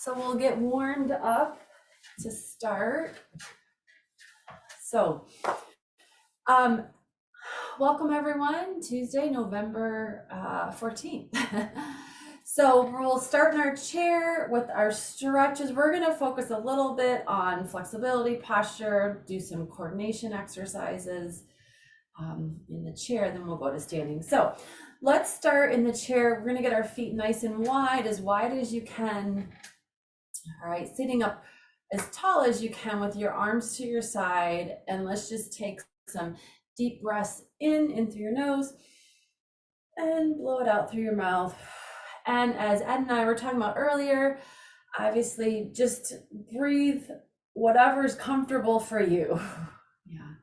So we'll get warmed up to start. So, welcome everyone, Tuesday, November 14th. So we'll start in our chair with our stretches. We're gonna focus a little bit on flexibility, posture, do some coordination exercises in the chair, then we'll go to standing. So let's start in the chair. We're gonna get our feet nice and wide as you can. All right, sitting up as tall as you can with your arms to your side, and let's just take some deep breaths in through your nose and blow it out through your mouth. And as Ed and I were talking about earlier, obviously just breathe whatever's comfortable for you. Yeah.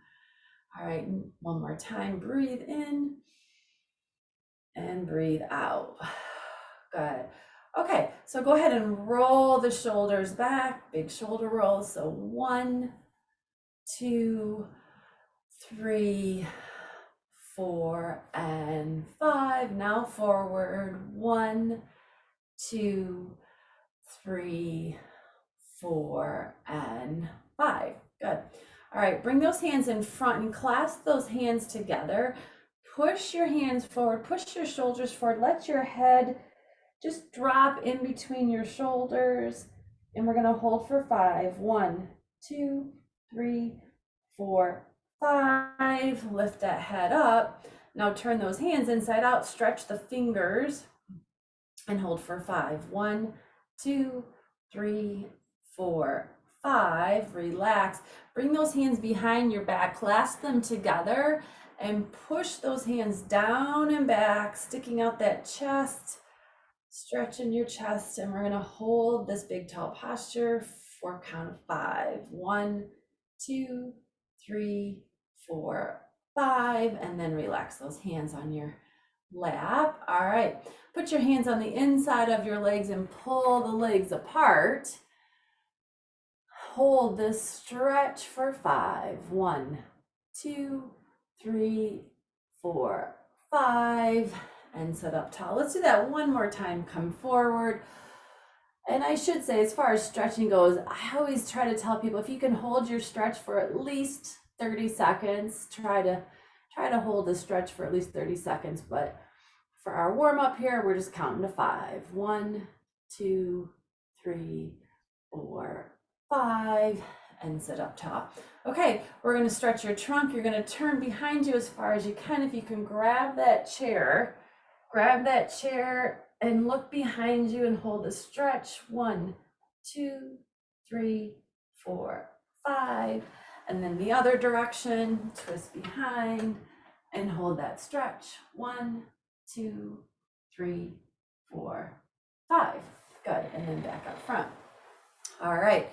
All right, one more time, breathe in and breathe out. Good. Okay, so go ahead and roll the shoulders back, big shoulder rolls. So 1, 2, 3, 4, and 5. Now forward. 1, 2, 3, 4, and 5. Good. All right, bring those hands in front and clasp those hands together. Push your hands forward, push your shoulders forward, let your head just drop in between your shoulders, and we're gonna hold for 5. 1, 2, 3, 4, 5. Lift that head up. Now turn those hands inside out, stretch the fingers, and hold for 5. 1, 2, 3, 4, 5. Relax. Bring those hands behind your back, clasp them together, and push those hands down and back, sticking out that chest. Stretch in your chest, and we're going to hold this big tall posture for a count of 5. 1, 2, 3, 4, 5, and then relax those hands on your lap. All right, put your hands on the inside of your legs and pull the legs apart. Hold this stretch for 5. 1, 2, 3, 4, 5. And sit up tall. Let's do that one more time. Come forward. And I should say, as far as stretching goes, I always try to tell people, if you can hold your stretch for at least 30 seconds, try to hold the stretch for at least 30 seconds. But for our warm up here, we're just counting to 5. 1, 2, 3, 4, 5, and sit up tall. Okay, we're going to stretch your trunk. You're going to turn behind you as far as you can. If you can grab that chair and look behind you and hold a stretch. 1, 2, 3, 4, 5. And then the other direction, twist behind and hold that stretch. 1, 2, 3, 4, 5. Good. And then back up front. All right.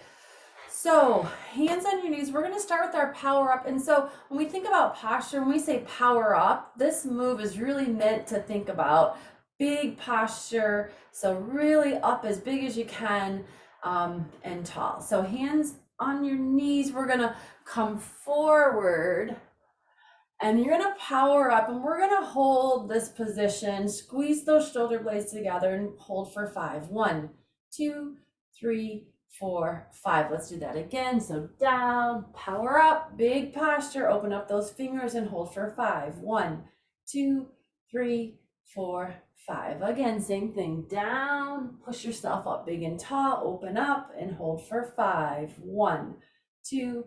So hands on your knees, we're going to start with our power up. And so when we think about posture, when we say power up, this move is really meant to think about big posture. So really up as big as you can and tall. So hands on your knees, we're going to come forward and you're going to power up, and we're going to hold this position, squeeze those shoulder blades together and hold for 5. 1, 2, 3, 4, 5. Let's do that again. So down, power up, big posture, open up those fingers and hold for 5. 1, 2, 3, 4, 5. Again, same thing. Down, push yourself up big and tall, open up and hold for 5. 1, 2,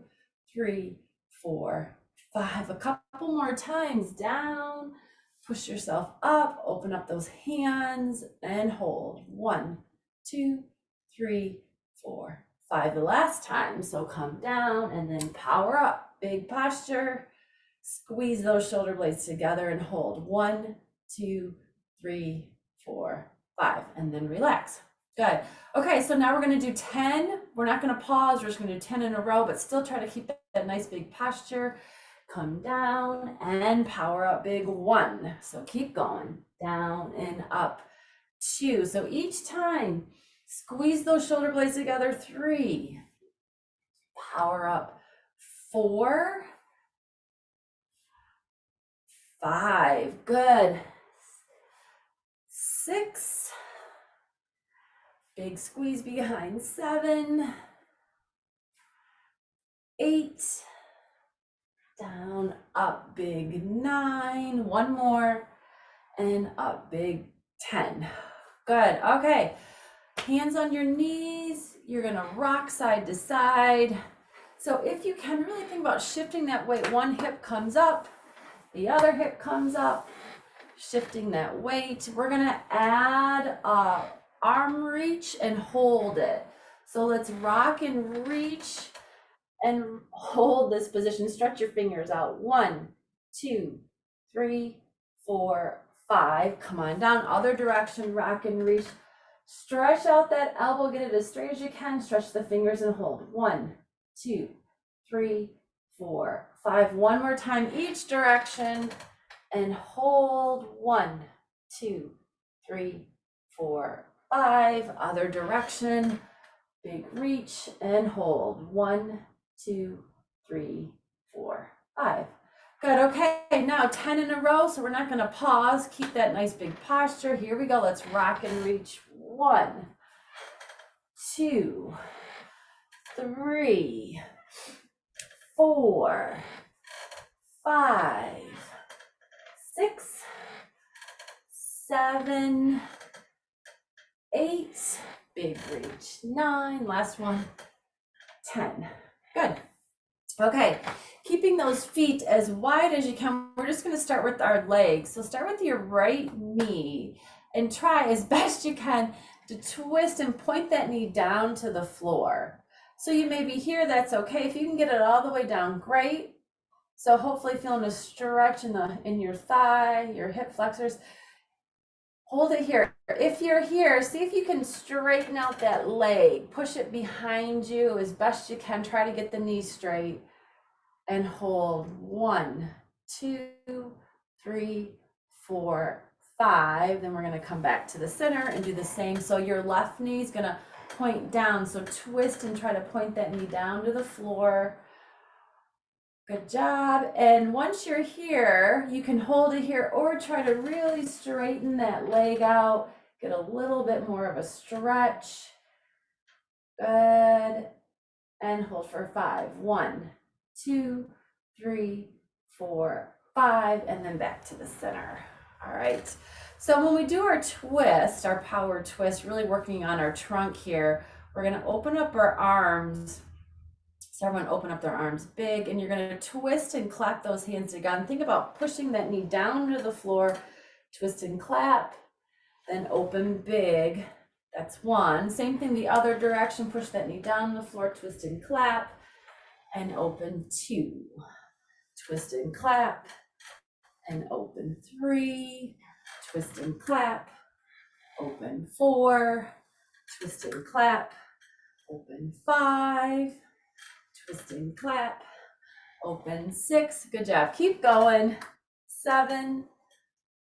3, 4, 5. A couple more times. Down, push yourself up, open up those hands and hold. 1, 2, 3, 4, 5. The last time. So come down and then power up. Big posture. Squeeze those shoulder blades together and hold. 1, 2, 3, 4, 5. And then relax. Good. Okay, so now we're going to do 10. We're not going to pause. We're just going to do 10 in a row, but still try to keep that nice big posture. Come down and power up. Big 1. So keep going. Down and up. 2. So each time, squeeze those shoulder blades together. 3. Power up. 4. 5. Good. 6. big squeeze behind, 7, 8, down, up, big, 9, one more, and up, big, 10. Good, okay. Hands on your knees, you're gonna rock side to side. So if you can, really think about shifting that weight. One hip comes up, the other hip comes up, shifting that weight. We're gonna add a arm reach and hold it. So let's rock and reach and hold this position. Stretch your fingers out. 1, 2, 3, 4, 5. Come on down, other direction, rock and reach. Stretch out that elbow, get it as straight as you can. Stretch the fingers and hold. 1, 2, 3, 4, 5. One more time, each direction, and hold. 1, 2, 3, 4, 5. Other direction, big reach and hold. 1, 2, 3, 4, 5. Good, okay, now 10 in a row, so we're not gonna pause. Keep that nice big posture. Here we go, let's rock and reach. 1, 2, 3, 4, 5, 6, 7, 8, big reach, 9, last one, 10. Good. Okay, keeping those feet as wide as you can. We're just gonna start with our legs. So start with your right knee and try as best you can to twist and point that knee down to the floor. So you may be here, that's okay. If you can get it all the way down, great. So hopefully feeling a stretch in your thigh, your hip flexors. Hold it here. If you're here, see if you can straighten out that leg. Push it behind you as best you can. Try to get the knee straight and hold. 1, 2, 3, 4, 5. Then we're going to come back to the center and do the same. So your left knee is going to point down. So twist and try to point that knee down to the floor. Good job. And once you're here, you can hold it here or try to really straighten that leg out. Get a little bit more of a stretch. Good. And hold for 5. 1, 2, 3, 4, 5, and then back to the center. All right. So when we do our twist, our power twist, really working on our trunk here, we're going to open up our arms. So everyone open up their arms big, and you're going to twist and clap those hands together. And think about pushing that knee down to the floor, twist and clap, then open big. That's 1. Same thing the other direction, push that knee down to the floor, twist and clap, and open 2. Twist and clap, and open 3. Twist and clap, open 4. Twist and clap, open 5. Twist and clap, open 6. Good job. Keep going. 7,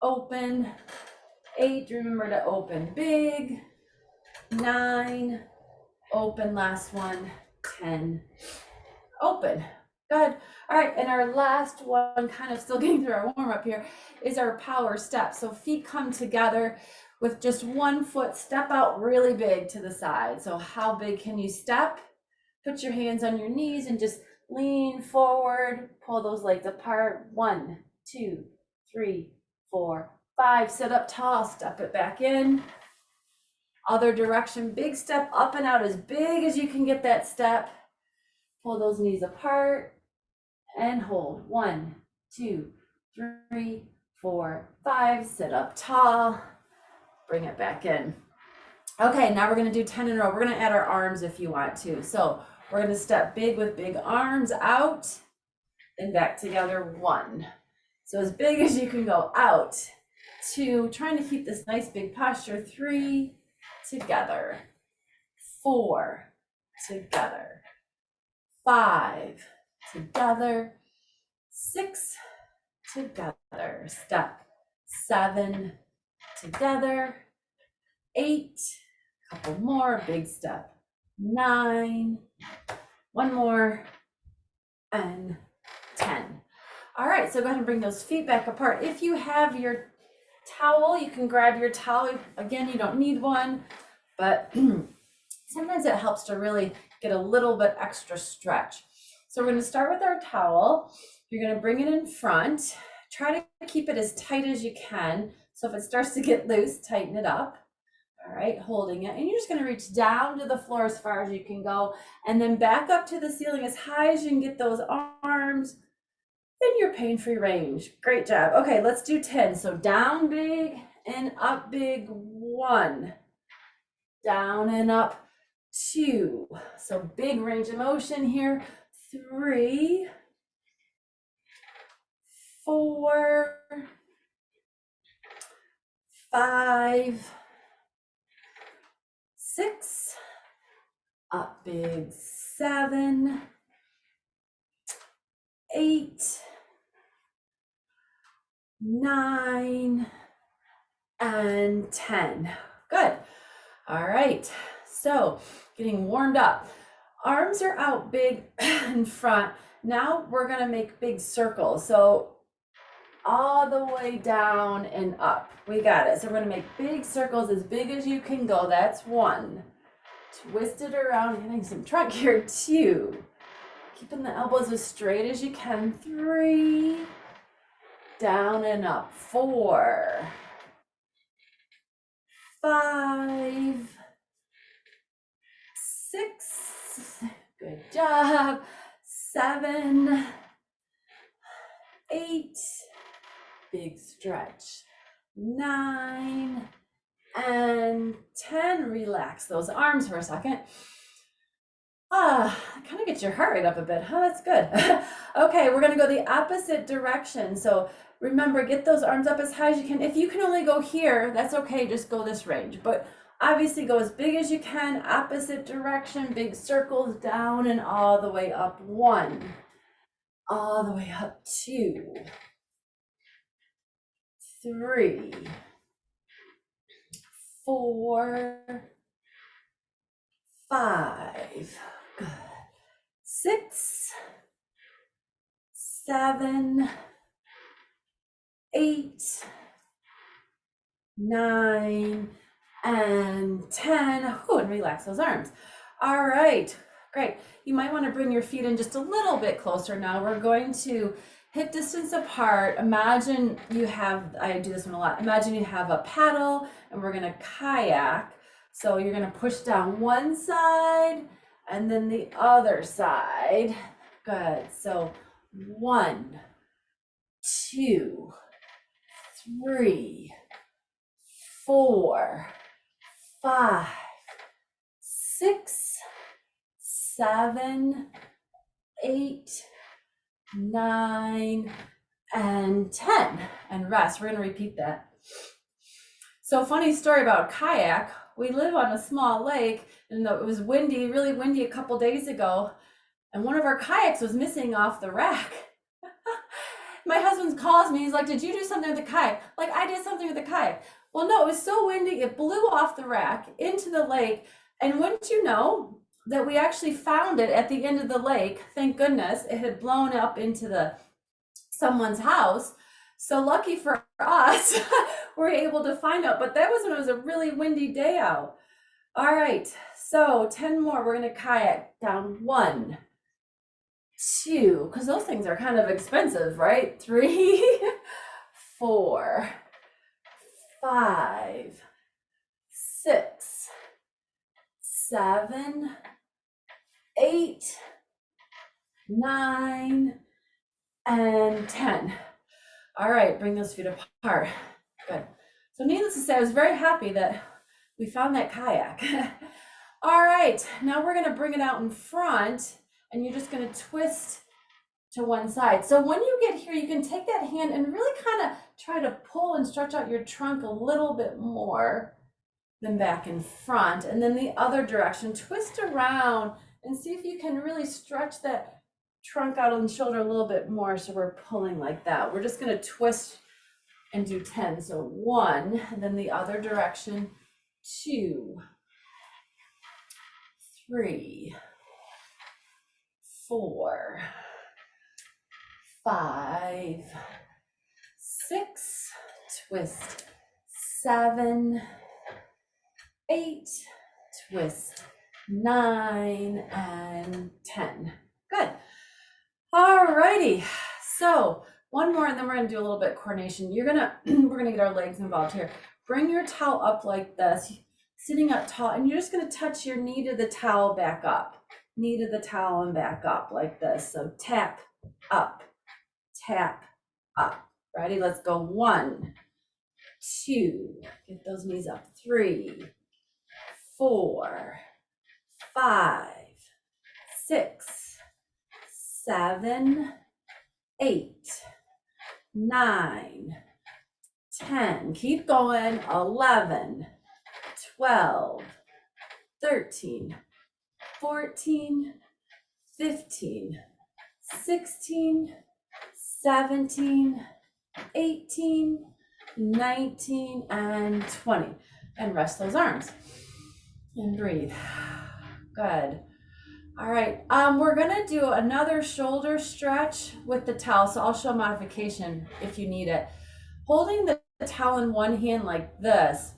open. 8, remember to open big. 9, open, last one. 10, open. Good. All right, and our last one, kind of still getting through our warm up here, is our power step. So feet come together with just one foot, step out really big to the side. So how big can you step? Put your hands on your knees and just lean forward, pull those legs apart. 1, 2, 3, 4, 5. Sit up tall, step it back in. Other direction, big step up and out as big as you can get that step. Pull those knees apart and hold. 1, 2, 3, 4, 5. Sit up tall, bring it back in. Okay, now we're going to do 10 in a row. We're going to add our arms if you want to. So we're going to step big with big arms out and back together. 1. So as big as you can go out. 2, trying to keep this nice big posture. 3, together. 4, together. 5, together. 6, together. Step. 7, together. 8, couple more, big step. 9, one more, and 10. All right, so go ahead and bring those feet back apart. If you have your towel, you can grab your towel. Again, you don't need one. but sometimes it helps to really get a little bit extra stretch. So we're going to start with our towel. You're going to bring it in front. Try to keep it as tight as you can. So if it starts to get loose, tighten it up. All right, holding it. And you're just going to reach down to the floor as far as you can go, and then back up to the ceiling as high as you can get those arms in your pain-free range. Great job. Okay, let's do 10. So down big and up big, 1. Down and up, 2. So big range of motion here. 3, 4, 5, 6, up big, 7, 8, 9, and 10. Good. All right. So getting warmed up. Arms are out big in front. Now we're going to make big circles. So all the way down and up. We got it. So we're going to make big circles as big as you can go. That's 1. Twist it around, getting some trunk here. 2. Keeping the elbows as straight as you can. 3. Down and up. 4. 5. 6. Good job. 7. 8. Big stretch. 9 and 10. Relax those arms for a second. Kind of gets your heart rate up a bit, huh? That's good. Okay, we're gonna go the opposite direction. So remember, get those arms up as high as you can. If you can only go here, that's okay, just go this range. But obviously go as big as you can, opposite direction, big circles down and all the way up. 1, all the way up. 2, 3, 4, 5, good. 6, 7, 8, 9, and 10. Ooh, and relax those arms. All right, great. You might want to bring your feet in just a little bit closer now. We're going to hip distance apart. Imagine you have, I do this one a lot. Imagine you have a paddle and we're going to kayak. So you're going to push down one side and then the other side. Good. So 1, 2, 3, 4, 5, 6, 7, 8, 9, and 10. And rest. We're going to repeat that. So funny story about kayak. We live on a small lake, and it was windy, really windy a couple days ago, and one of our kayaks was missing off the rack. My husband calls me, he's like, did you do something with the kayak? Like, I did something with the kayak. Well, no, it was so windy, it blew off the rack into the lake, and wouldn't you know that we actually found it at the end of the lake. Thank goodness, it had blown up into someone's house. So lucky for us, we're able to find out, but that was when it was a really windy day out. All right, so 10 more, we're gonna kayak down. 1, 2, because those things are kind of expensive, right? 3, 4, 5, 6, 7, 8, 9, and 10. All right, bring those feet apart. Good. So needless to say, I was very happy that we found that kayak. All right, now we're gonna bring it out in front and you're just gonna twist to one side. So when you get here, you can take that hand and really kind of try to pull and stretch out your trunk a little bit more than back in front. And then the other direction, twist around and see if you can really stretch that trunk out on the shoulder a little bit more. So we're pulling like that. We're just gonna twist and do 10. So 1, and then the other direction, 2, 3, 4, 5, 6, twist, 7, 8, twist, 9 and 10. Good. All righty. So one more, and then we're gonna do a little bit of coordination. We're gonna get our legs involved here. Bring your towel up like this, sitting up tall, and you're just gonna touch your knee to the towel back up. Knee to the towel and back up like this. So tap up, tap up. Ready? Let's go. 1, 2, get those knees up. 3, 4, 5, 6, 7, 8, 9, 10. Keep going. 11, 12, 13, 14, 15, 16, 17, 18, 19, and 20. And rest those arms. And breathe. Good. All right, we're gonna do another shoulder stretch with the towel. So I'll show modification if you need it. Holding the towel in one hand like this,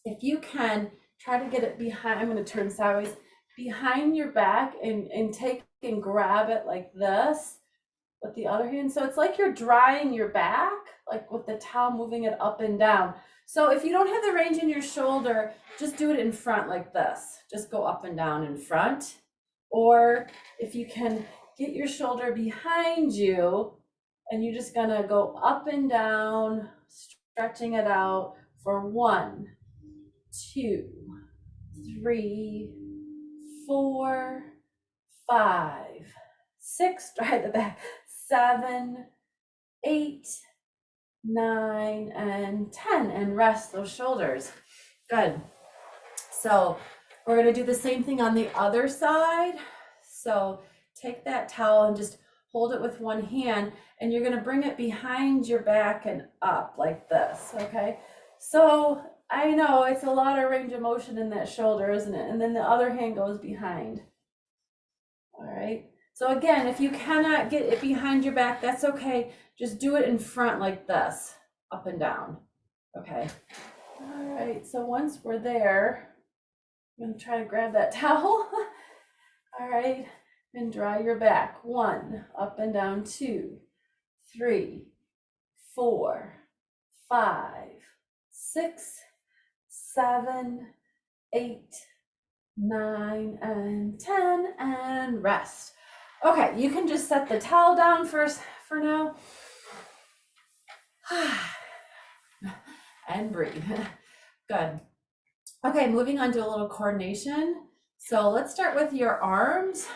if you can, try to get it behind, I'm gonna turn sideways, behind your back and take and grab it like this with the other hand. So it's like you're drying your back, like with the towel, moving it up and down. So if you don't have the range in your shoulder, just do it in front like this. Just go up and down in front. Or if you can get your shoulder behind you and you're just gonna go up and down, stretching it out for 1, 2, 3, 4, 5, 6, dry the back, 7, 8, 9, and 10, and rest those shoulders. Good. So we're gonna do the same thing on the other side. So take that towel and just hold it with one hand, and you're gonna bring it behind your back and up like this, okay? So I know it's a lot of range of motion in that shoulder, isn't it? And then the other hand goes behind. All right. So again, if you cannot get it behind your back, that's okay. Just do it in front like this, up and down. Okay. All right. So once we're there, I'm gonna try to grab that towel. All right. And dry your back. 1, up and down. 2, 3, 4, 5, 6, 7, 8, 9, and 10, and rest. Okay, you can just set the towel down first for now. And breathe. Good. Okay, moving on to a little coordination. So let's start with your arms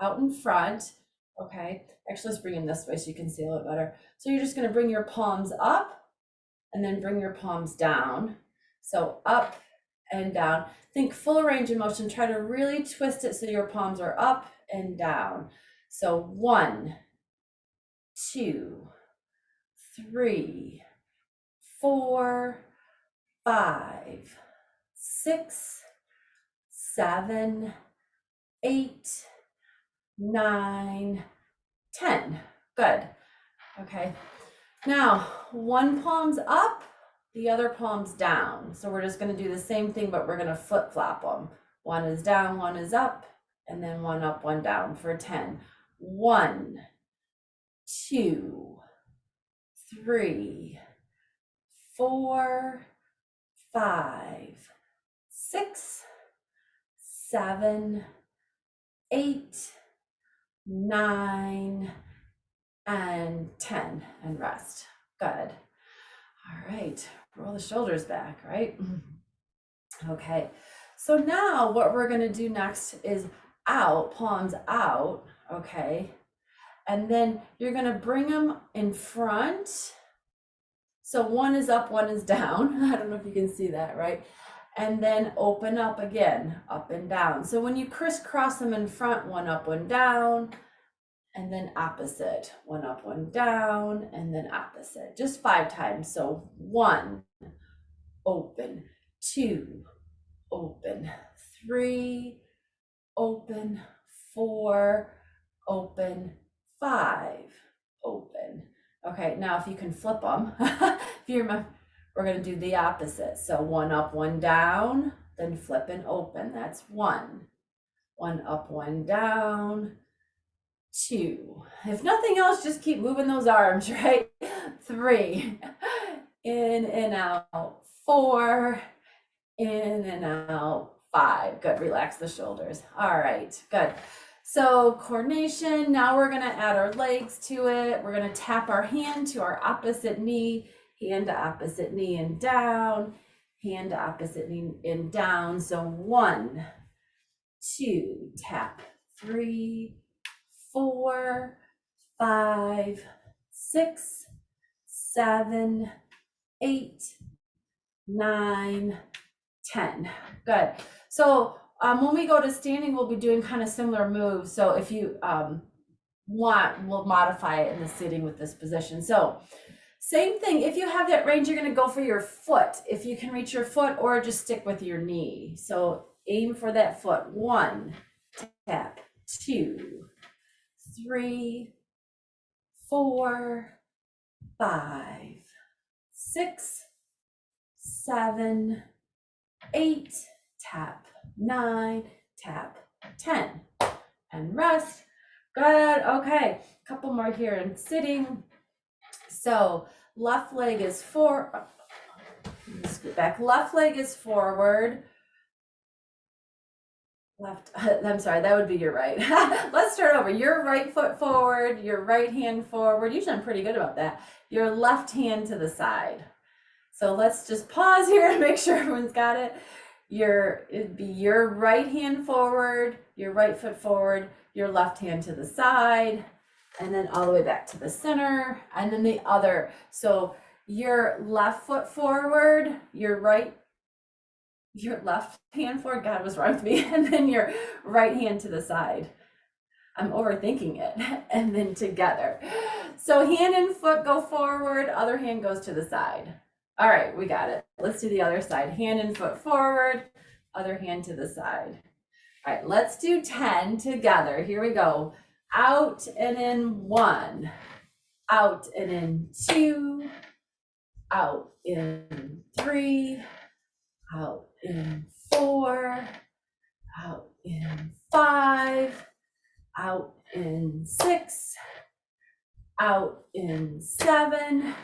out in front. Okay, actually let's bring them this way so you can see a little better. So you're just gonna bring your palms up and then bring your palms down. So up and down. Think full range of motion. Try to really twist it so your palms are up and down. So 1, 2, 3, 4, 5, 6, 7, 8, 9, 10. Good. Okay. Now, one palm's up, the other palm's down. So we're just going to do the same thing, but we're going to flip flop them. One is down, one is up, and then one up, one down for 10. 1, 2, 3, 4, 5, 6, 7, 8, 9, and 10, and rest. Good. All right, roll the shoulders back, right? Okay, so now what we're gonna do next is out, palms out, okay? And then you're gonna bring them in front. So one is up, one is down. I don't know if you can see that, right? And then open up again, up and down. So when you crisscross them in front, one up, one down, and then opposite, one up, one down, and then opposite, just 5 times. So 1, open, 2, open, 3, open, 4, open, 5, open. Okay, now if you can flip them, if you remember, we're gonna do the opposite. So 1 up, 1 down, then flip and open. That's 1. 1 up, 1 down. 2. If nothing else, just keep moving those arms, right? 3. In and out. 4. In and out. 5. Good. Relax the shoulders. All right. Good. So coordination. Now we're going to add our legs to it. We're going to tap our hand to our opposite knee, hand to opposite knee and down, hand to opposite knee and down. So 1, 2, tap. 3, 4, 5, 6, 7, 8, 9, 10. Good. So when we go to standing, we'll be doing kind of similar moves. So if you want, we'll modify it in the sitting with this position. So same thing. If you have that range, you're going to go for your foot. If you can reach your foot, or just stick with your knee. So aim for that foot. 1, tap. 2, 3, 4, 5, 6, 7, 8, tap. 9, tap. 10, and rest. Good. Okay, a couple more here in sitting. So left leg is scoot back. Left leg is forward. Left, I'm sorry, that would be your right. Let's start over. Your right foot forward, your right hand forward. Usually I'm pretty good about that. Your left hand to the side. So let's just pause here and make sure everyone's got it. It'd be your right hand forward, your right foot forward, your left hand to the side, and then all the way back to the center, and then the other. So your left foot forward, your left hand forward, God, what's wrong with me? And then your right hand to the side. I'm overthinking it. And then together. So hand and foot go forward, other hand goes to the side. All right, we got it. Let's do the other side. Hand and foot forward, other hand to the side. All right, let's do 10 together. Here we go. Out and in 1, out and in 2, out in 3, out in 4, out in 5, out in 6, out in 7,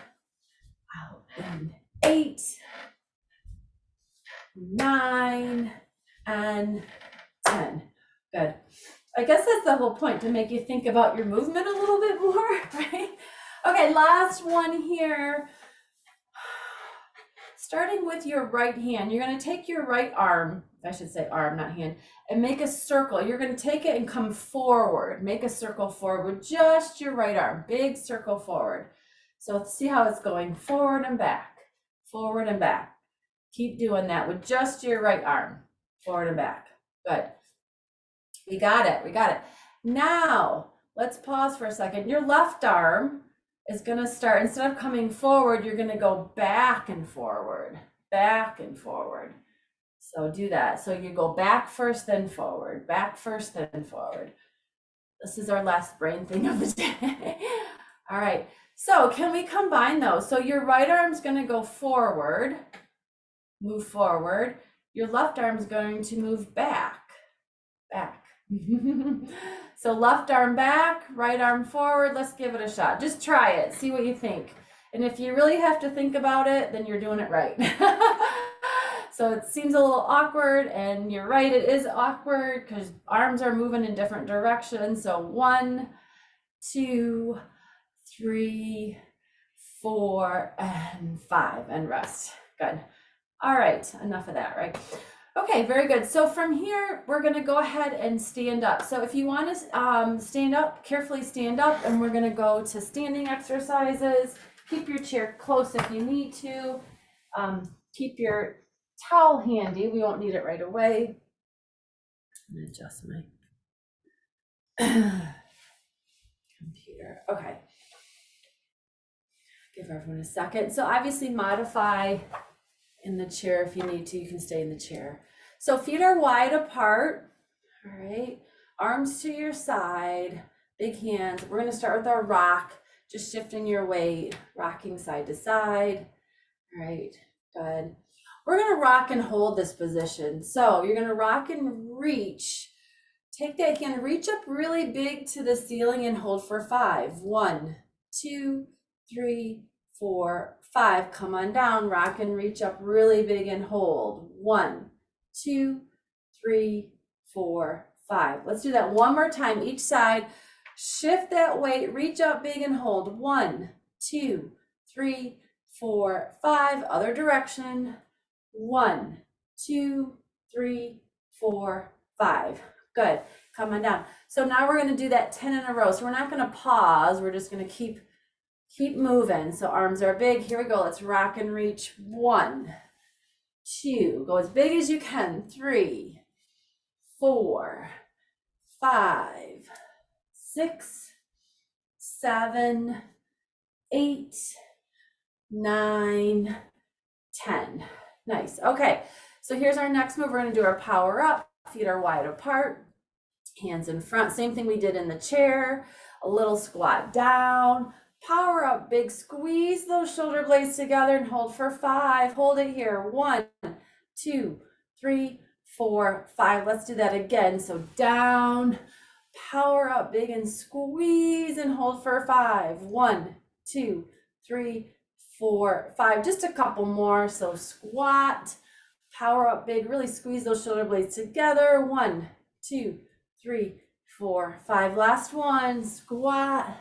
out in 8, 9, and 10. Good. I guess that's the whole point, to make you think about your movement a little bit more, right? Okay, last one here. Starting with your right hand, you're going to take your right arm, I should say arm, not hand, and make a circle. You're going to take it and come forward. Make a circle forward, just your right arm, big circle forward. So let's see how it's going, forward and back, forward and back. Keep doing that with just your right arm, forward and back. Good. We got it, we got it. Now, let's pause for a second. Your left arm is going to start, instead of coming forward, you're going to go back and forward, back and forward. So do that. So you go back first, then forward, back first, then forward. This is our last brain thing of the day. All right. So can we combine those? So your right arm's going to go forward, move forward. Your left arm's going to move back, back. So left arm back, right arm forward. Let's give it a shot. Just try it. See what you think. And if you really have to think about it, then you're doing it right. So it seems a little awkward, and you're right, it is awkward because arms are moving in different directions. So 1, 2, 3, 4, and 5, and rest. Good. All right, enough of that, right? Okay, very good. So from here, we're going to go ahead and stand up. So if you want to stand up, carefully stand up, and we're going to go to standing exercises. Keep your chair close if you need to. Keep your towel handy. We won't need it right away. I'm going to adjust my computer. Okay. Give everyone a second. So obviously modify in the chair if you need to. You can stay in the chair. So feet are wide apart. All right. Arms to your side. Big hands. We're going to start with our rock. Just shifting your weight, rocking side to side. All right. Good. We're gonna rock and hold this position. So you're gonna rock and reach. Take that hand, reach up really big to the ceiling and hold for 5. 1, 2, 3, 4, 5. Come on down, rock and reach up really big and hold. 1, 2, 3, 4, 5. Let's do that one more time, each side. Shift that weight, reach up big and hold. 1, 2, 3, 4, 5. Other direction. 1, 2, 3, 4, 5. Good. Come on down. So now we're going to do that 10 in a row. So we're not going to pause. We're just going to keep moving. So arms are big. Here we go. Let's rock and reach. 1, 2. Go as big as you can. 3, 4, 5, 6, 7, 8, 9, 10. Nice. Okay. So here's our next move. We're going to do our power up. Feet are wide apart, hands in front. Same thing we did in the chair. A little squat down, power up, big squeeze those shoulder blades together and hold for 5. Hold it here. 1, 2, 3, 4, 5. Let's do that again. So down, power up, big and squeeze and hold for 5. 1, 2, 3, 4, 5. Just a couple more. So squat, power up big, really squeeze those shoulder blades together. 1, 2, 3, 4, 5. Last one, squat,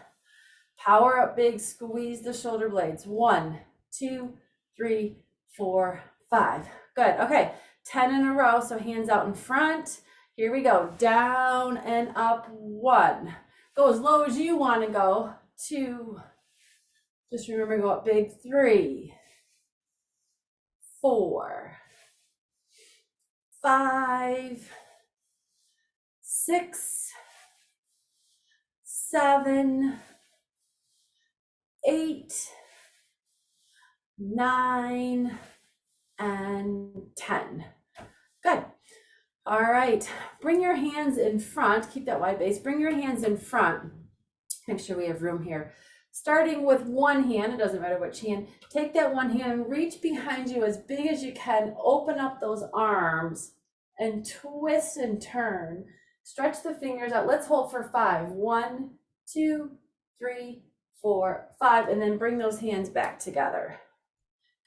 power up big, squeeze the shoulder blades. 1, 2, 3, 4, 5. Good. Okay, 10 in a row. So hands out in front. Here we go. Down and up. 1. Go as low as you want to go. 2. Just remember, go up big. 3, 4, 5, 6, 7, 8, 9, and 10. Good. All right. Bring your hands in front. Keep that wide base. Bring your hands in front. Make sure we have room here. Starting with one hand, it doesn't matter which hand. Take that one hand, reach behind you as big as you can. Open up those arms and twist and turn. Stretch the fingers out. Let's hold for 5. 1, 2, 3, 4, 5. And then bring those hands back together.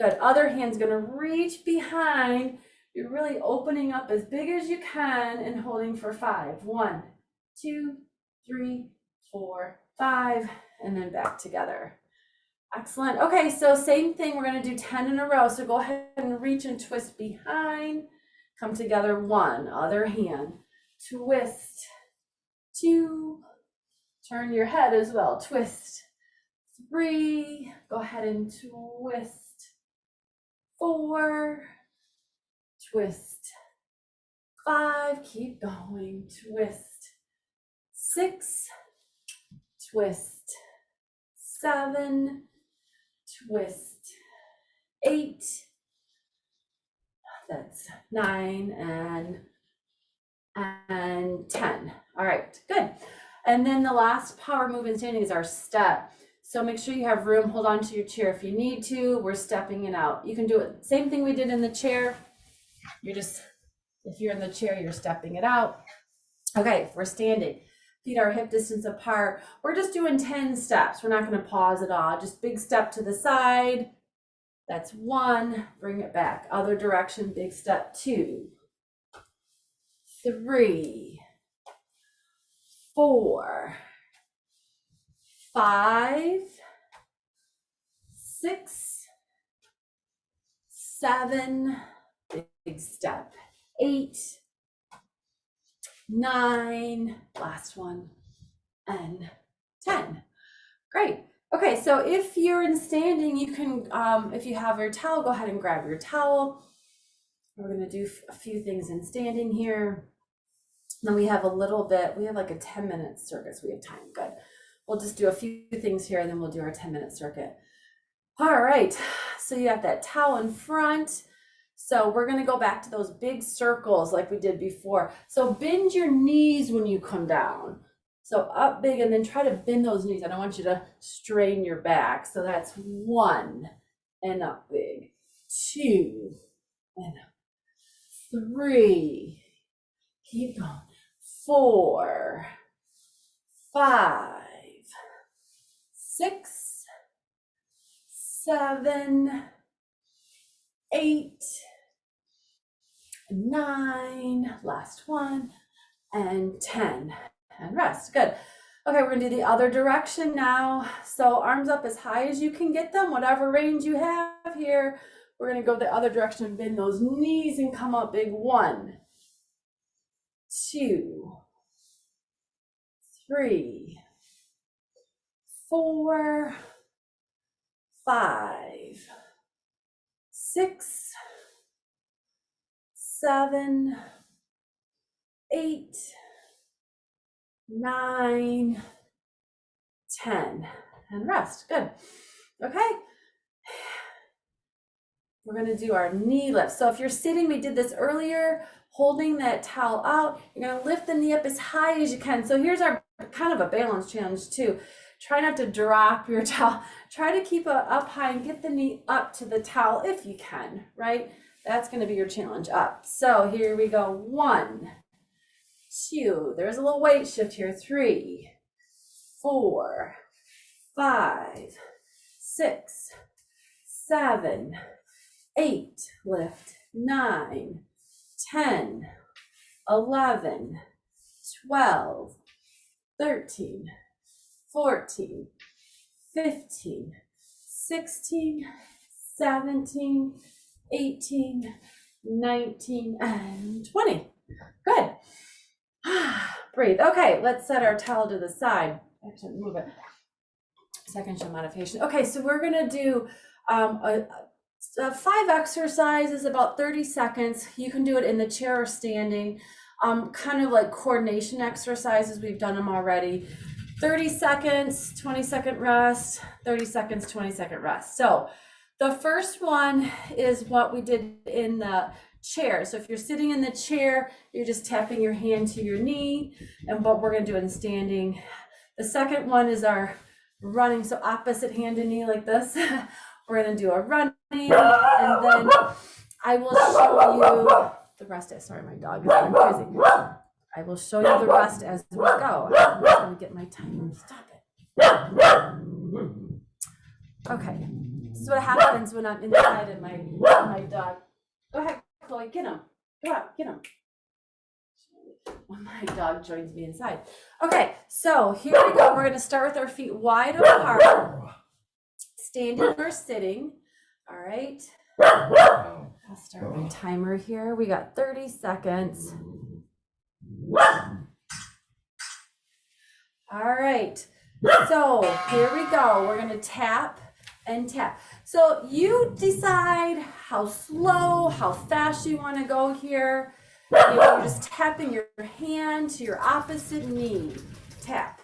Good. Other hand's going to reach behind. You're really opening up as big as you can and holding for 5. 1, 2, 3, 4, 5. And then back together. Excellent. Okay, so same thing. We're going to do 10 in a row. So go ahead and reach and twist behind. Come together. 1. Other hand. Twist. 2. Turn your head as well. Twist. 3. Go ahead and twist. 4. Twist. 5. Keep going. Twist. 6. Twist. 7. Twist. 8. That's 9 and 10. All right, good. And then the last power move in standing is our step. So make sure you have room. Hold on to your chair if you need to. We're stepping it out. You can do it same thing we did in the chair. You're just, if you're in the chair, you're stepping it out. Okay, if we're standing, feet are hip distance apart. We're just doing 10 steps. We're not going to pause at all. Just big step to the side. That's 1. Bring it back. Other direction, big step. 2, 3, 4, 5, 6, 7, big step. 8, 9, last one, and 10. Great. Okay, so if you're in standing, you can, if you have your towel, go ahead and grab your towel. We're going to do a few things in standing here. Then we have a little bit, we have like a 10-minute circuit, so we have time. Good. We'll just do a few things here and then we'll do our 10-minute circuit. All right, so you have that towel in front. So we're going to go back to those big circles like we did before. So bend your knees when you come down. So up big and then try to bend those knees. I don't want you to strain your back. So that's 1 and up big. 2 and 3, keep going, 4, 5, 6, 7, 8, 9, last one, and 10, and rest. Good. Okay, we're gonna do the other direction now. So arms up as high as you can get them, whatever range you have here. We're gonna go the other direction, bend those knees and come up big. 1, 2, 3, 4, 5, 6, 7, 8, 9, 10, and rest. Good. Okay. We're going to do our knee lift. So if you're sitting, we did this earlier, holding that towel out. You're going to lift the knee up as high as you can. So here's our kind of a balance challenge too. Try not to drop your towel. Try to keep it up high and get the knee up to the towel if you can, right? That's going to be your challenge up. So here we go. 1, 2, there's a little weight shift here. 3, 4, 5, 6, 7, 8, lift, 9, 10, 11, 12, 13, 14, 15, 16, 17, 18, 19, and 20. Good. Breathe. Okay, let's set our towel to the side. Actually, move it. Second show modification. Okay, so we're gonna do 5 exercises, about 30 seconds. You can do it in the chair or standing, kind of like coordination exercises. We've done them already. 30 seconds, 20-second rest, 30 seconds, 20-second rest. So the first one is what we did in the chair. So if you're sitting in the chair, you're just tapping your hand to your knee, and what we're going to do in standing. The second one is our running, so opposite hand and knee like this. We're going to do a running, and then I will show you the rest. Sorry, my dog is going crazy. I will show you the rest as we go. I'm just going to get my timer. Stop it. Okay, this is what happens when I'm inside and my dog. Go ahead, Chloe, get him. Go out, get him. My dog joins me inside. Okay, so here we go. We're going to start with our feet wide apart, standing or sitting. All right. I'll start my timer here. We got 30 seconds. All right. So here we go. We're going to tap and tap. So you decide how slow, how fast you want to go here. You're just tapping your hand to your opposite knee. Tap,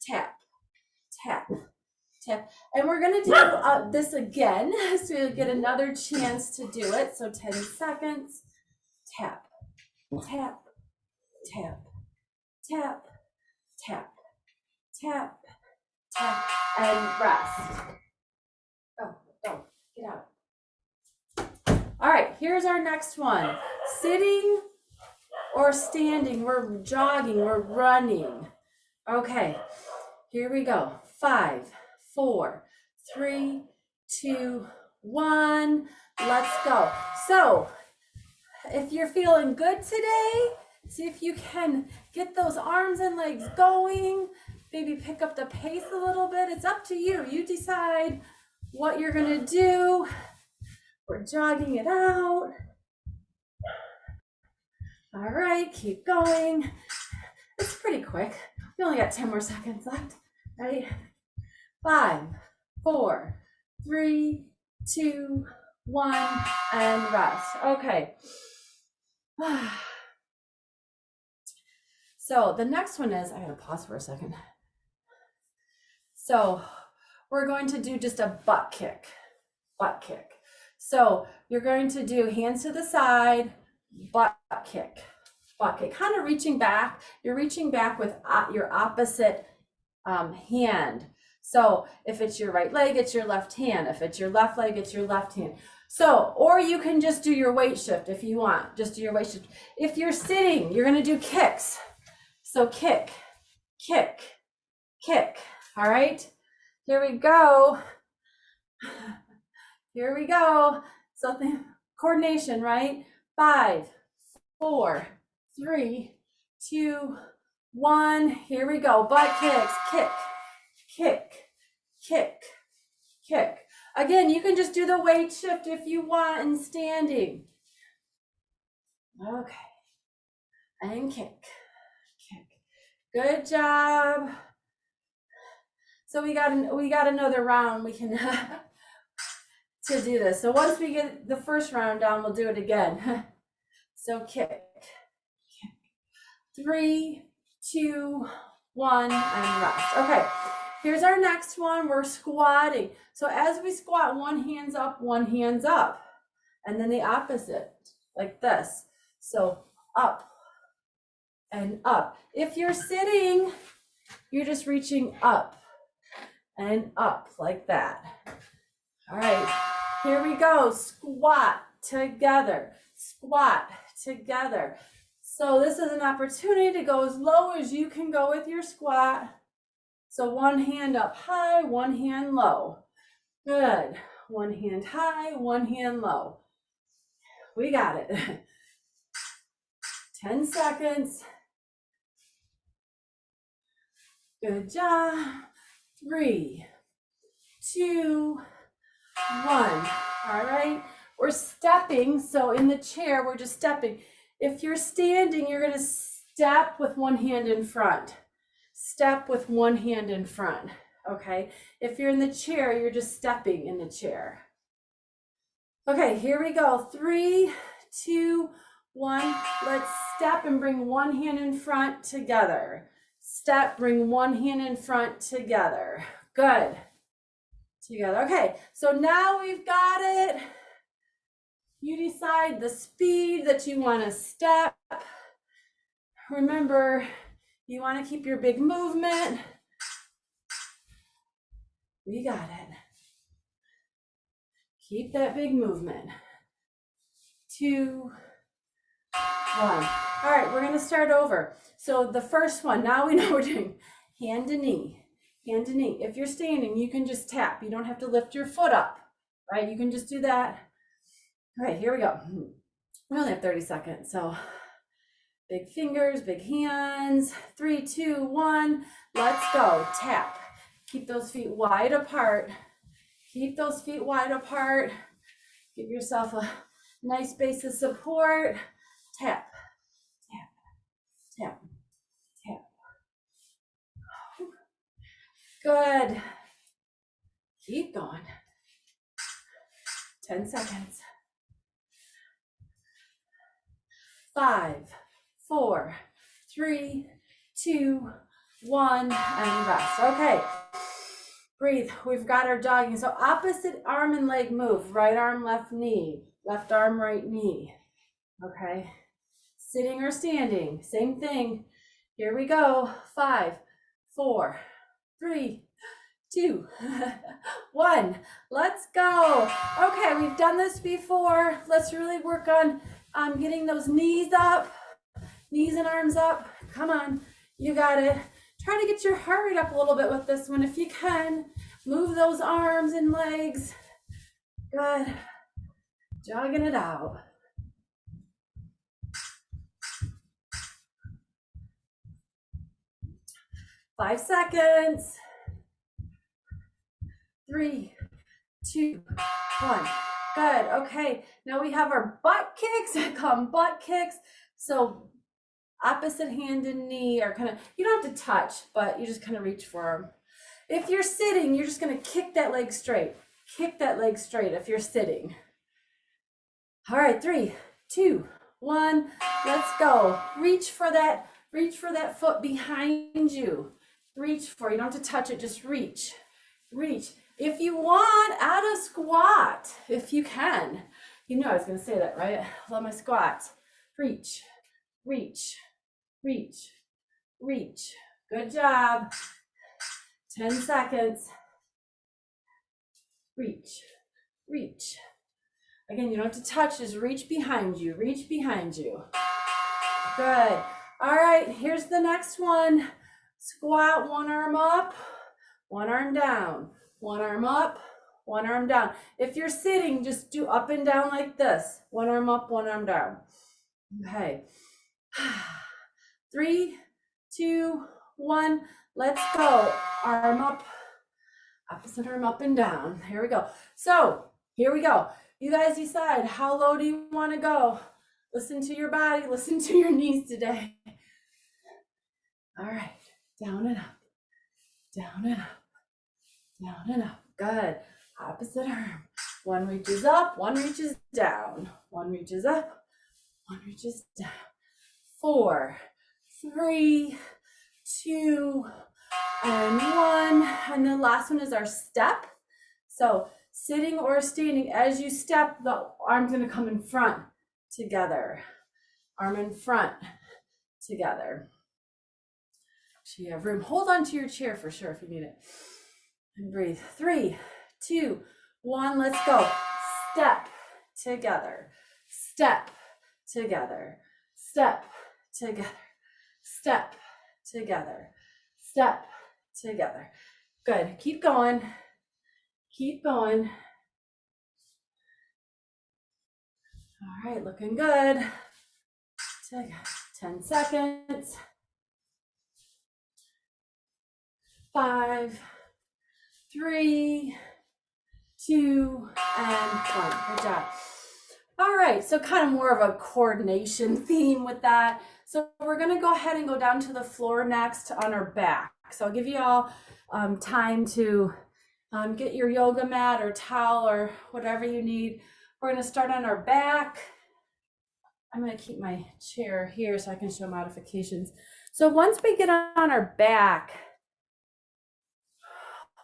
tap, tap, tap. And we're going to do this again, so you'll get another chance to do it. So 10 seconds. Tap, tap, tap, tap, tap, tap, tap, and rest. Go, get out. All right, here's our next one. Sitting or standing, we're jogging, we're running. Okay, here we go. 5, 4, 3, 2, 1. Let's go. So if you're feeling good today, see if you can get those arms and legs going. Maybe pick up the pace a little bit. It's up to you. You decide what you're gonna do. We're jogging it out. All right, keep going. It's pretty quick. We only got 10 more seconds left. Ready? 5, 4, 3, 2, 1, and rest. Okay. So the next one is, I gotta pause for a second. So we're going to do just a butt kick. So you're going to do hands to the side, butt kick, kind of reaching back. You're reaching back with your opposite hand. So if it's your right leg, it's your left hand. If it's your left leg, it's your left hand. So, or you can just do your weight shift if you want, just do your weight shift. If you're sitting, you're gonna do kicks. So kick, kick, kick, all right? Here we go. Here we go. So coordination, right? 5, 4, 3, 2, 1. Here we go. Butt kicks, kick, kick, kick, kick. Again, you can just do the weight shift if you want in standing. Okay. And kick, kick. Good job. So we got another round. We can to do this. So once we get the first round down, we'll do it again. So kick, kick. 3, 2, 1, and rest. Okay. Here's our next one. We're squatting. So as we squat, one hand's up, and then the opposite, like this. So up and up. If you're sitting, you're just reaching up and up like that. All right, here we go. Squat together, squat together. So this is an opportunity to go as low as you can go with your squat. So one hand up high, one hand low. Good. One hand high, one hand low. We got it. 10 seconds. Good job. 3, 2, 1. All right. We're stepping. So in the chair, we're just stepping. If you're standing, you're going to step with one hand in front. Step with one hand in front, okay? If you're in the chair, you're just stepping in the chair. Okay, here we go. 3, 2, 1. Let's step and bring one hand in front together. Step, bring one hand in front together. Good. Together. Okay, so now we've got it. You decide the speed that you want to step. Remember, you want to keep your big movement. We got it. Keep that big movement. 2, 1. All right, we're going to start over. So the first one, now we know we're doing hand to knee, hand to knee. If you're standing, you can just tap. You don't have to lift your foot up, right? You can just do that. All right, here we go. We only have 30 seconds, so big fingers, big hands. 3, 2, 1. Let's go. Tap. Keep those feet wide apart. Keep those feet wide apart. Give yourself a nice base of support. Tap, tap, tap, tap. Good. Keep going. 10 seconds. 5, 4, 3, 2, 1, and rest. Okay. Breathe. We've got our jogging. So opposite arm and leg move. Right arm, left knee. Left arm, right knee. Okay. Sitting or standing. Same thing. Here we go. 5, 4, 3, 2, 1. Let's go. Okay, we've done this before. Let's really work on getting those knees up. Knees and arms up. Come on. You got it. Try to get your heart rate up a little bit with this one if you can. Move those arms and legs. Good. Jogging it out. Five seconds. 3, 2, 1. Good. Okay. Now we have our butt kicks. I call them butt kicks. So opposite hand and knee are kind of, you don't have to touch, but you just kind of reach for them. If you're sitting, you're just going to kick that leg straight. Kick that leg straight if you're sitting. All right, 3, 2, 1. Let's go. Reach for that foot behind you. Reach for it. You don't have to touch it, just reach. Reach. If you want, add a squat, if you can. You know I was going to say that, right? I love my squats. Reach, reach, reach, reach. Good job. 10 seconds. Reach, reach. Again, you don't have to touch, just reach behind you, reach behind you. Good. All right, here's the next one. Squat, one arm up, one arm down, one arm up, one arm down. If you're sitting, just do up and down like this. One arm up, one arm down. Okay. 3, 2, 1. Let's go. Arm up, opposite arm up and down. Here we go. So here we go. You guys decide, how low do you want to go? Listen to your body, listen to your knees today. All right, down and up, down and up, down and up. Good. Opposite arm. One reaches up, one reaches down. One reaches up, one reaches down. 4, 3, 2, and 1. And the last one is our step. So sitting or standing, as you step, the arm's gonna come in front together. Arm in front together. So you have room. Hold on to your chair for sure if you need it. And breathe. 3, 2, 1. Let's go. Step together. Step together. Step together. Step together. Step together. Good. Keep going. Keep going. All right, looking good. 10 seconds. 5, 3, 2, and 1. Good job. All right, so kind of more of a coordination theme with that. So we're gonna go ahead and go down to the floor next on our back. So I'll give you all time to get your yoga mat or towel or whatever you need. We're gonna start on our back. I'm gonna keep my chair here so I can show modifications. So once we get on our back,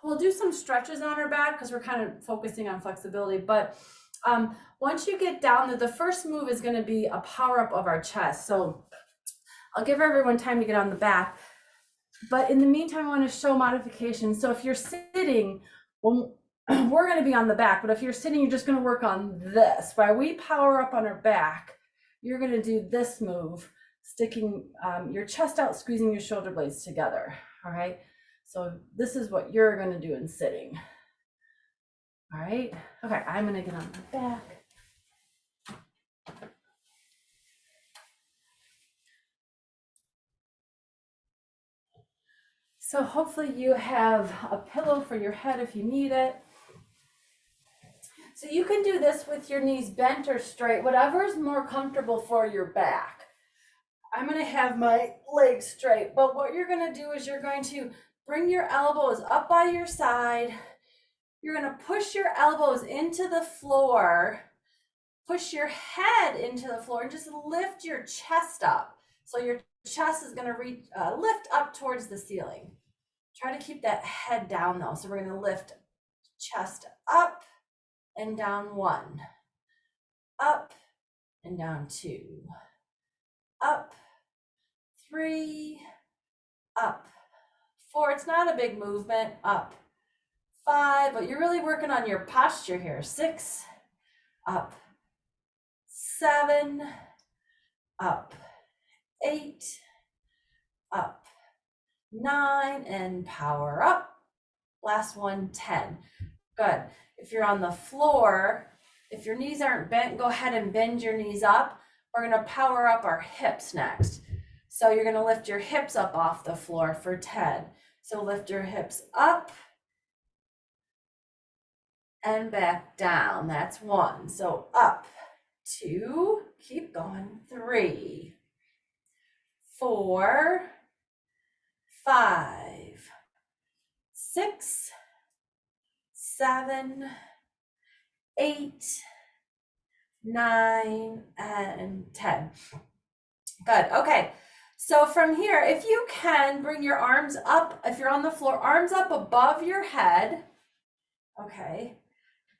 we'll do some stretches on our back because we're kind of focusing on flexibility. But once you get down there, the first move is going to be a power up of our chest. So I'll give everyone time to get on the back. But in the meantime, I want to show modifications. So if you're sitting, well, we're going to be on the back. But if you're sitting, you're just going to work on this. While we power up on our back, you're going to do this move, sticking your chest out, squeezing your shoulder blades together. All right. So this is what you're going to do in sitting. All right. Okay, I'm going to get on my back. So hopefully you have a pillow for your head if you need it. So you can do this with your knees bent or straight, whatever is more comfortable for your back. I'm going to have my legs straight, but what you're going to do is you're going to bring your elbows up by your side. You're going to push your elbows into the floor, push your head into the floor, and just lift your chest up. So your chest is going to lift up towards the ceiling. Try to keep that head down though. So we're going to lift chest up and down 1, up and down 2, up 3, up 4. It's not a big movement. Up 5, but you're really working on your posture here. 6, up 7, up 8, up 9, and power up. Last one, 10. Good. If you're on the floor, if your knees aren't bent, go ahead and bend your knees up. We're going to power up our hips next. So you're going to lift your hips up off the floor for 10. So lift your hips up and back down. That's 1. So up, 2, keep going, 3, 4, 5, 6, 7, 8, 9, and 10. Good. Okay. So from here, if you can, bring your arms up. If you're on the floor, arms up above your head. Okay.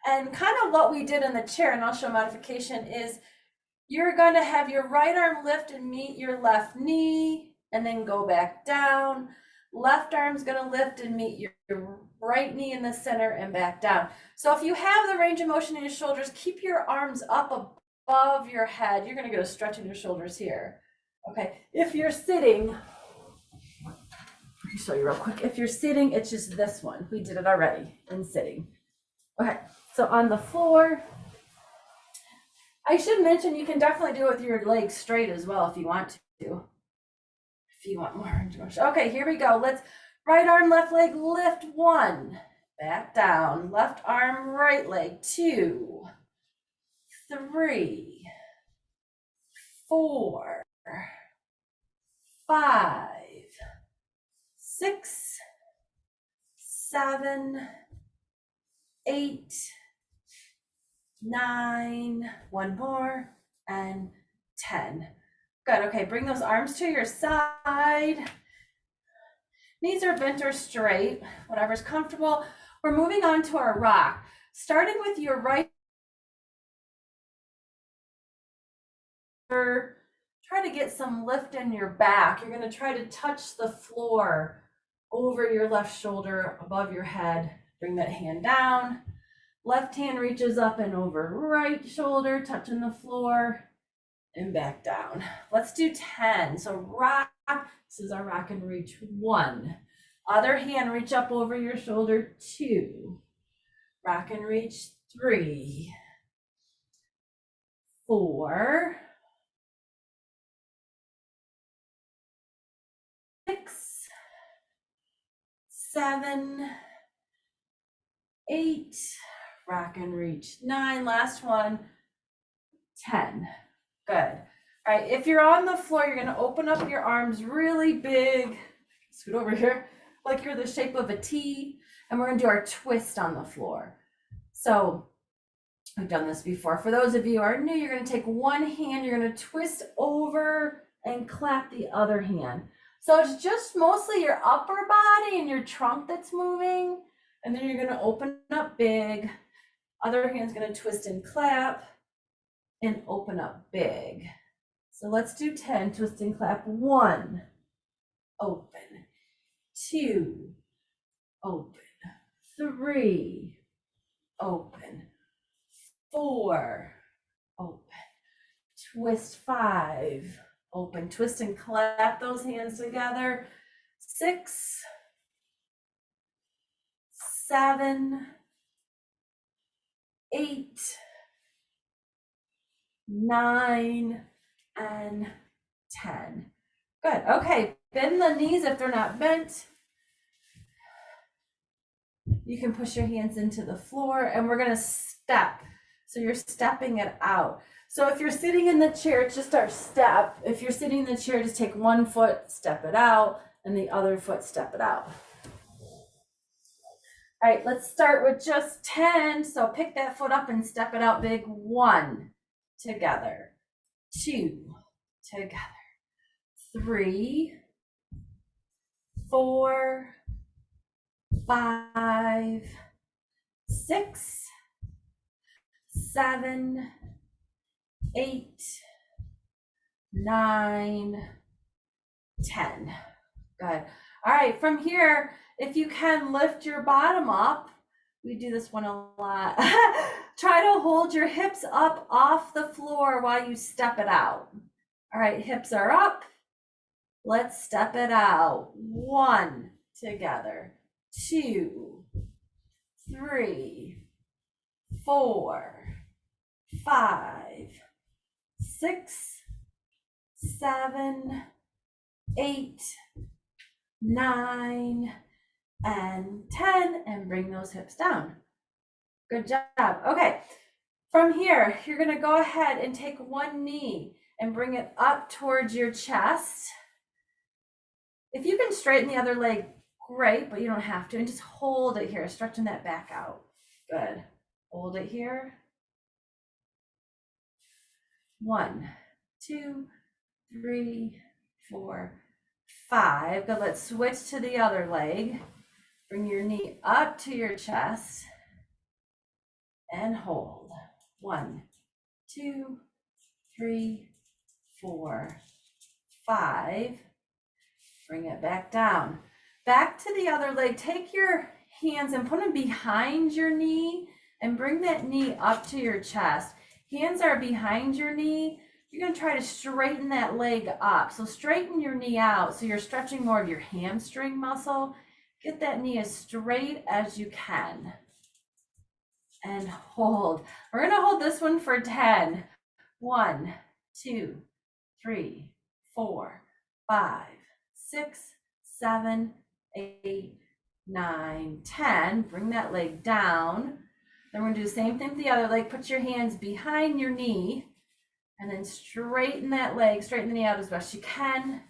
And kind of what we did in the chair, and I'll show modification, is you're going to have your right arm lift and meet your left knee, and then go back down. Left arm's gonna lift and meet your right knee in the center and back down. So if you have the range of motion in your shoulders, keep your arms up above your head. You're gonna get a stretch in your shoulders here. Okay, if you're sitting, let me show you real quick. If you're sitting, it's just this one. We did it already in sitting. Okay, so on the floor, I should mention you can definitely do it with your legs straight as well if you want to. If you want more range of motion. Okay, here we go. Let's right arm, left leg, lift 1. Back down. Left arm, right leg, 2, 3, 4, 5, 6, 7, 8, 9, one more, and 10. Good. Okay, bring those arms to your side. Knees are bent or straight, whatever's comfortable. We're moving on to our rock. Starting with your right, try to get some lift in your back. You're going to try to touch the floor over your left shoulder, above your head. Bring that hand down. Left hand reaches up and over right shoulder, touching the floor, and back down. Let's do 10. So rock, this is our rock and reach. 1. Other hand, reach up over your shoulder. 2. Rock and reach. 3, 4, 6, 7, 8, rock and reach. 9, last one, 10. Good. All right, if you're on the floor, you're gonna open up your arms really big. Scoot over here, like you're the shape of a T, and we're gonna do our twist on the floor. So I've done this before. For those of you who are new, you're gonna take one hand, you're gonna twist over and clap the other hand. So it's just mostly your upper body and your trunk that's moving. And then you're gonna open up big. Other hand's gonna twist and clap and open up big. So let's do 10, twist and clap. 1, open. 2, open. 3, open. 4, open. Twist. 5, open. Twist and clap those hands together. 6, 7, 8, 9, and 10. Good. Okay, bend the knees if they're not bent. You can push your hands into the floor, and we're going to step. So you're stepping it out. So if you're sitting in the chair, it's just our step. If you're sitting in the chair, just take one foot, step it out, and the other foot, step it out. All right, let's start with just 10. So pick that foot up and step it out big. 1, together. 2, together. 3, 4, 5, 6, 7, 8, 9, 10. Good. All right, from here, if you can lift your bottom up, we do this one a lot. Try to hold your hips up off the floor while you step it out. All right, hips are up. Let's step it out. 1, together. 2, 3, 4, 5, 6, 7, 8, 9, and 10, and bring those hips down. Good job. Okay, from here, you're going to go ahead and take one knee and bring it up towards your chest. If you can straighten the other leg, great, but you don't have to. And just hold it here, stretching that back out. Good. Hold it here. 1, 2, 3, 4, 5. Good. Let's switch to the other leg. Bring your knee up to your chest and hold. 1, 2, 3, 4, 5. Bring it back down. Back to the other leg. Take your hands and put them behind your knee and bring that knee up to your chest. Hands are behind your knee. You're going to try to straighten that leg up. So straighten your knee out so you're stretching more of your hamstring muscle. Get that knee as straight as you can. And hold. We're going to hold this one for 10. 1, 2, 3, 4, 5, 6, 7, 8, 9, 10. Bring that leg down. Then we're going to do the same thing with the other leg. Put your hands behind your knee and then straighten that leg, straighten the knee out as best you can.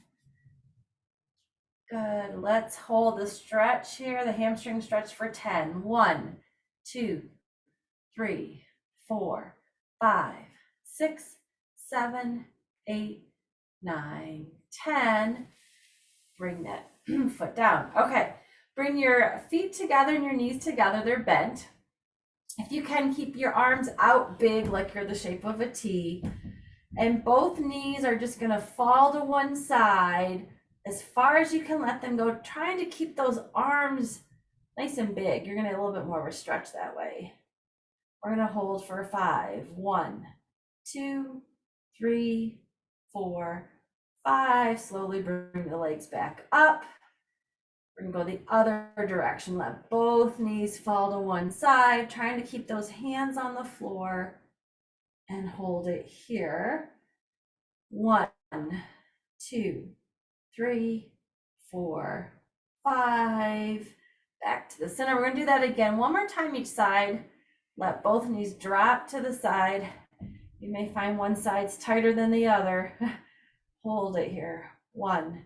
Good. Let's hold the stretch here, the hamstring stretch for 10. 1, 2, 3, 4, 5, 6, 7, 8, 9, 10. Bring that foot down. Okay. Bring your feet together and your knees together. They're bent. If you can, keep your arms out big like you're the shape of a T. And both knees are just going to fall to one side as far as you can let them go, trying to keep those arms nice and big. You're going to get a little bit more of a stretch that way. We're going to hold for 5. 1, 2, 3, 4, 5. Slowly bring the legs back up. We're going to go the other direction. Let both knees fall to one side, trying to keep those hands on the floor and hold it here. 1, 2, 3, 4, 5. Back to the center. We're going to do that again one more time each side. Let both knees drop to the side. You may find one side's tighter than the other. Hold it here. 1,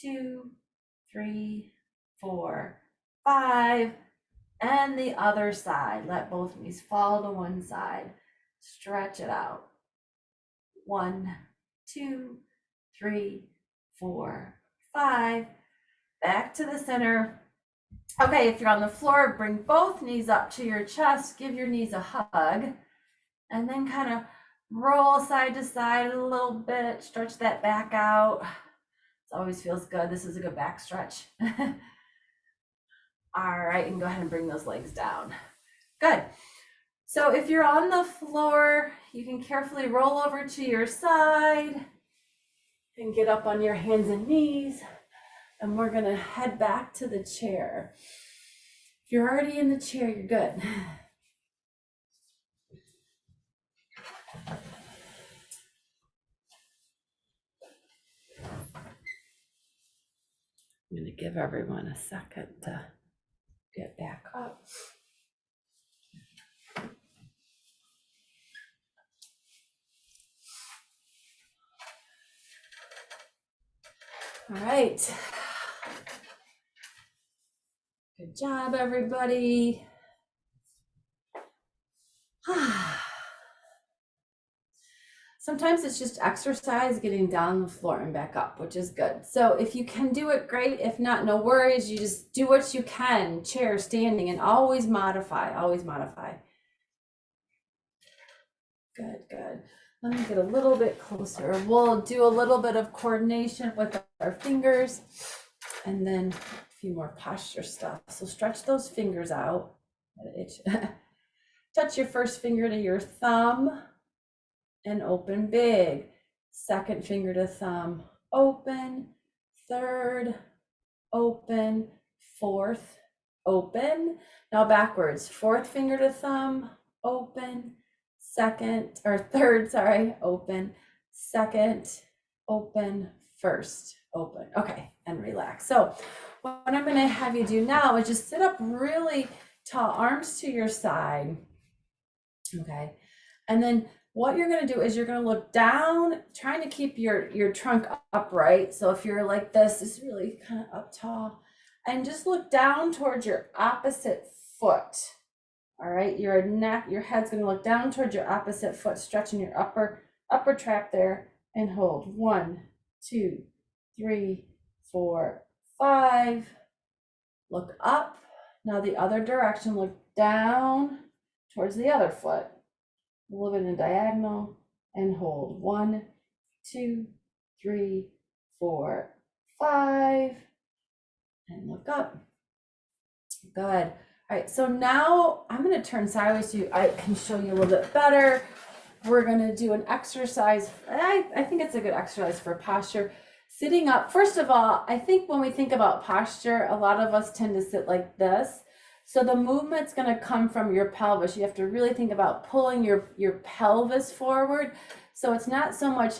2, 3, 4, 5. And the other side. Let both knees fall to one side. Stretch it out. 1, 2, 3, 4, 5. Back to the center. Okay, if you're on the floor, bring both knees up to your chest. Give your knees a hug. And then kind of roll side to side a little bit. Stretch that back out. It always feels good. This is a good back stretch. All right, and go ahead and bring those legs down. Good. So if you're on the floor, you can carefully roll over to your side and get up on your hands and knees. And we're going to head back to the chair. If you're already in the chair, you're good. I'm going to give everyone a second to get back up. All right. Good job, everybody. Sometimes it's just exercise getting down the floor and back up, which is good. So if you can do it, great. If not, no worries. You just do what you can, chair, standing, and always modify, always modify. Good, good. Let me get a little bit closer. We'll do a little bit of coordination with our fingers and then a few more posture stuff. So stretch those fingers out. Touch your first finger to your thumb and open big. Second finger to thumb, open. Third, open. Fourth, open. Now backwards. Fourth finger to thumb, open. Second, or third, sorry, open. Second, open. First, open. Okay, and relax. So what I'm going to have you do now is just sit up really tall, arms to your side. Okay, and then what you're going to do is you're going to look down, trying to keep your trunk upright. So if you're like this, it's really kind of up tall, and just look down towards your opposite foot. All right, your head's going to look down towards your opposite foot, stretching your upper trap there, and hold. 1, 2, 3, 4, 5. Look up. Now the other direction, look down towards the other foot. A little bit in a diagonal and hold. 1, 2, 3, 4, 5. and look up. Good. All right, so now I'm going to turn sideways so I can show you a little bit better. We're going to do an exercise. I think it's a good exercise for posture. Sitting up, first of all, I think when we think about posture, a lot of us tend to sit like this. So the movement's going to come from your pelvis. You have to really think about pulling your pelvis forward. So it's not so much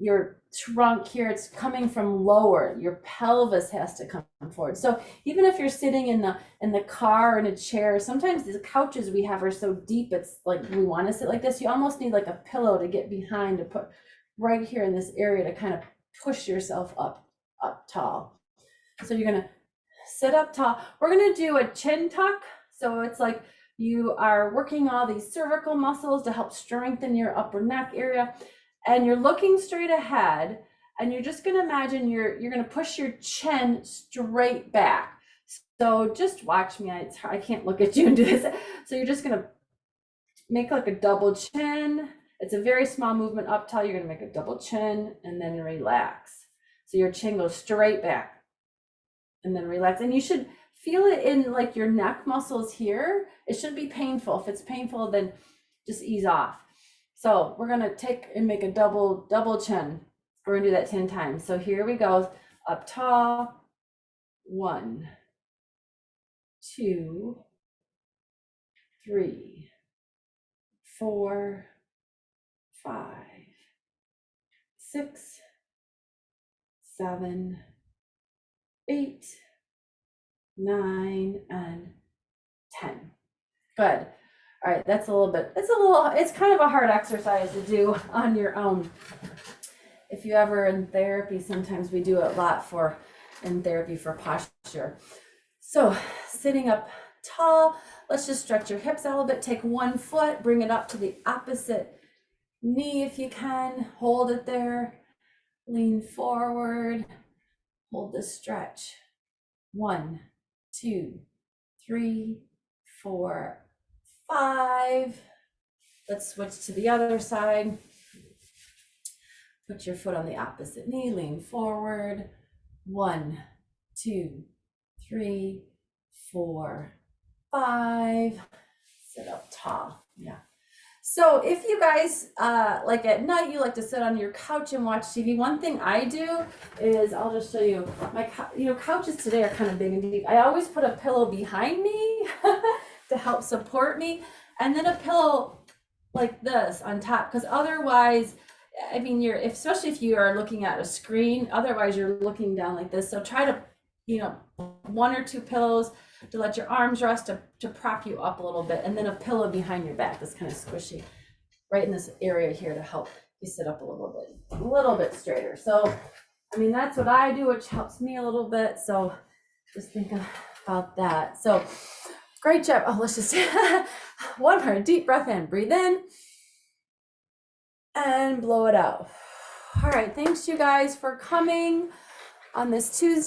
your trunk here, it's coming from lower. Your pelvis has to come forward. So even if you're sitting in the car or in a chair, sometimes the couches we have are so deep, it's like we want to sit like this. You almost need like a pillow to get behind, to put right here in this area to kind of push yourself up tall. So you're gonna sit up tall. We're gonna do a chin tuck. So it's like you are working all these cervical muscles to help strengthen your upper neck area. And you're looking straight ahead, and you're just going to imagine you're going to push your chin straight back. So just watch me. I can't look at you and do this. So you're just going to make like a double chin. It's a very small movement up tall. You're going to make a double chin and then relax. So your chin goes straight back and then relax. And you should feel it in like your neck muscles here. It shouldn't be painful. If it's painful, then just ease off. So we're going to take and make a double chin. We're going to do that 10 times. So here we go. Up tall. 1, 2, 3, 4, 5, 6, 7, 8, 9, and 10. Good. All right, that's a little bit, it's kind of a hard exercise to do on your own. If you ever in therapy, sometimes we do it a lot in therapy for posture. So sitting up tall, let's just stretch your hips out a little bit. Take one foot, bring it up to the opposite knee if you can. Hold it there. Lean forward. Hold the stretch. 1, 2, 3, 4, 5. Let's switch to the other side. Put your foot on the opposite knee, lean forward. 1, 2, 3, 4, 5. Sit up tall. Yeah. So if you guys like at night, you like to sit on your couch and watch TV, one thing I do is, I'll just show you my, couches today are kind of big and deep. I always put a pillow behind me to help support me, and then a pillow like this on top, because otherwise, I mean, especially if you are looking at a screen, otherwise you're looking down like this. So try to, 1 or 2 pillows to let your arms rest, to prop you up a little bit, and then a pillow behind your back that's kind of squishy right in this area here to help you sit up a little bit straighter. So, I mean, that's what I do, which helps me a little bit. So just think about that. So great job. Oh, let's just one more deep breath in, breathe in and blow it out. All right, thanks you guys for coming on this Tuesday.